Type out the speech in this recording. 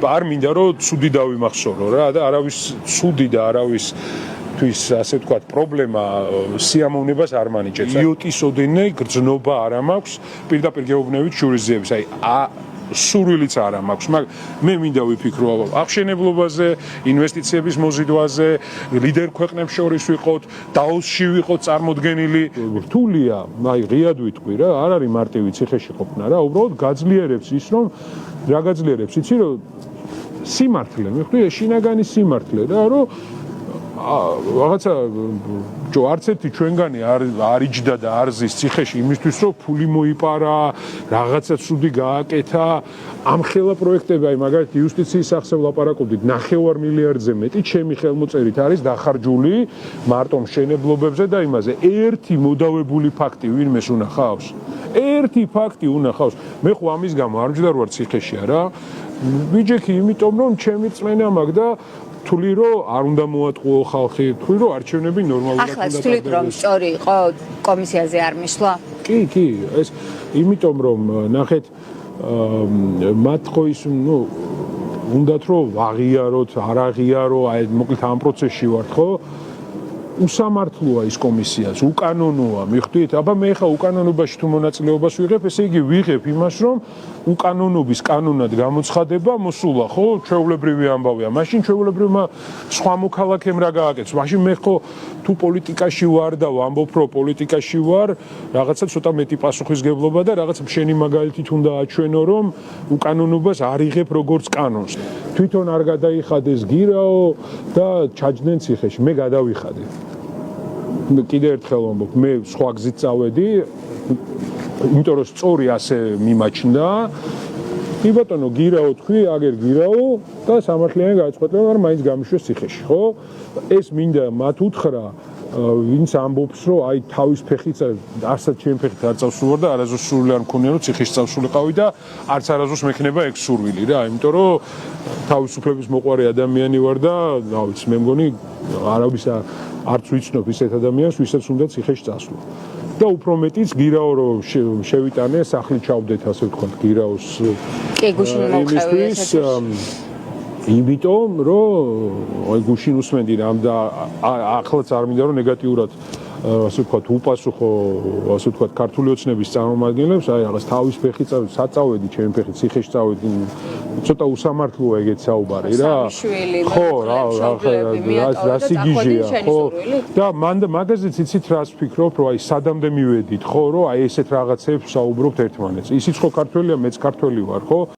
არ მინდა რომ ცუდი დავიმახსოვრო რა და არავის ცუდი და არავის თვის ასე ვთქვათ პრობლემა სიამოვნებას არ მანიჭებს. იოტის ოდენე გრძნობა არ მაქვს პირდაპირ გეუბნებით შურიზიების. სურვილიც არ მაქვს, მაგრამ მე მინდა ვიფიქრო აღშენებლობაზე, ინვესტიციების მოზიდვაზე, ლიდერ ქვეყნებს შორის ვიყოთ, დაოსში ვიყოთ წარმოდგენილი. რთულია, აი ღიად ვიტყვი რა, არ არის მარტივი ციხეში ყოფნა რა, უბრალოდ გაძლიერებს ის რომ რა გაძლიერებს, იცი რომ სიმართლე, მიხვდი, შინაგანი სიმართლე რა, რომ რაღაცა არც ერთი ჩვენგანი არ იჯდა და არ ზის ციხეში იმისთვის რომ ფული მოიპარა, რაღაცა ცუდი გააკეთა. ამხელა პროექტები, აი მაგალითად იუსტიციის სახსრ ლაპარაკობდით 9 მილიარდზე მეტი ჩემი ხელმოწერით არის დახარჯული მარტო მშენებლობებზე და იმაზე. ერთი მოდავებული ფაქტი ვინმეს უნახავს? ერთი ფაქტი უნახავს. მე ხო ამის გამო არ მჯდა ვარ ციხეში არა. ვიჯექი იმიტომ რომ ჩემი წმენა მაქვს და თვლი რომ არ უნდა მოატყუო ხალხი, თვლი რომ არჩევნები ნორმალურად უნდა ახლა თვლით რომ სწორი იყო კომისიაზე არ მისვლა? კი, ეს იმიტომ რომ ნახეთ მათ ხო ის უნდათ რომ ვაღიაროთ, არ აღიარო, აი მოკლედ ამ პროცესში ვართ ხო? უსამართლოა ის კომისიაც, უკანონოა, მიხვდით? აბა მე ხა უკანონობაში თუ მონაწილეობას ვიღებ, ესე იგი ვიღებ იმას, რომ უკანონობის კანონად გამოცხადება მოსულა, ხო? ჩვეულებრივი ამბავია. მაშინ ჩვეულებრივმა სხვა მოქალაქემ რა გააკეთოს? მაშინ მე ხო თუ პოლიტიკაში ვარ და ვამბობ, რომ პოლიტიკაში ვარ, რაღაცა ცოტა მეტი პასუხისგებლობა და რაღაც შენი მაგალითით უნდა აჩვენო, რომ უკანონობას არ იღებ როგორც კანონს. თვითონ არ გადაიხადეს გირაო და ჩაჯდნენ ციხეში, მე გადავიხადე. კიდე ერთხელ ვამბობ, მე სხვა გზით წავედი, იმიტომ რომ სწორი ასე მიმაჩნდა. კი ბატონო, გირაო თქვი, აგერ გირაო და სამართლიანი გადაწყვეტილება, მაგრამ მაინც გამიშვეს ციხეში, ხო? ეს მინდა მათ უთხრა, ვინც ამბობს, რომ აი თავის ფეხით, არცად ჩემი ფეხით არ წავსულვარ და არასდროს სურვილი არ მქონია, რომ ციხეში წავსულიყავი და არც არასდროს მექნება ეგ სურვილი რა, იმიტომ რომ თავისუფლების მოყვარე ადამიანი ვარ და რა ვიცი, მე მგონი არავის არც ვიცნობ ისეთ ადამიანს, ვისაც უნდა ციხეში წასვლა. და უფრო მეტიც გირაო რომ შევიტანე, სახლი ჩავდეთ, ასე ვთქვათ, გირაოს იმისთვის, იმიტომ რომ აი გუშინ უსმენდი რამ და ახლაც არ მინდა რომ ნეგატიურად ასე ვთქვათ უპასუხო ასე ვთქვათ ქართული ოცნების წარმომადგენლებს, აი რაღაც თავის ფეხით საწავედი, ჩემი ფეხით ციხეში წავედი, ცოტა უსამართლოა ეგეთ საუბარი რა. ხო, რა სიგიჟეა, ხო. და მაგაზეც იცით რას ვფიქრობ, რომ აი სადამდე მივედით, ხო, რომ აი ესეთ რაღაცებს საუბრობთ ერთმანეთს. ისიც ხო ქართველია, მეც ქართველი ვარ, ხო?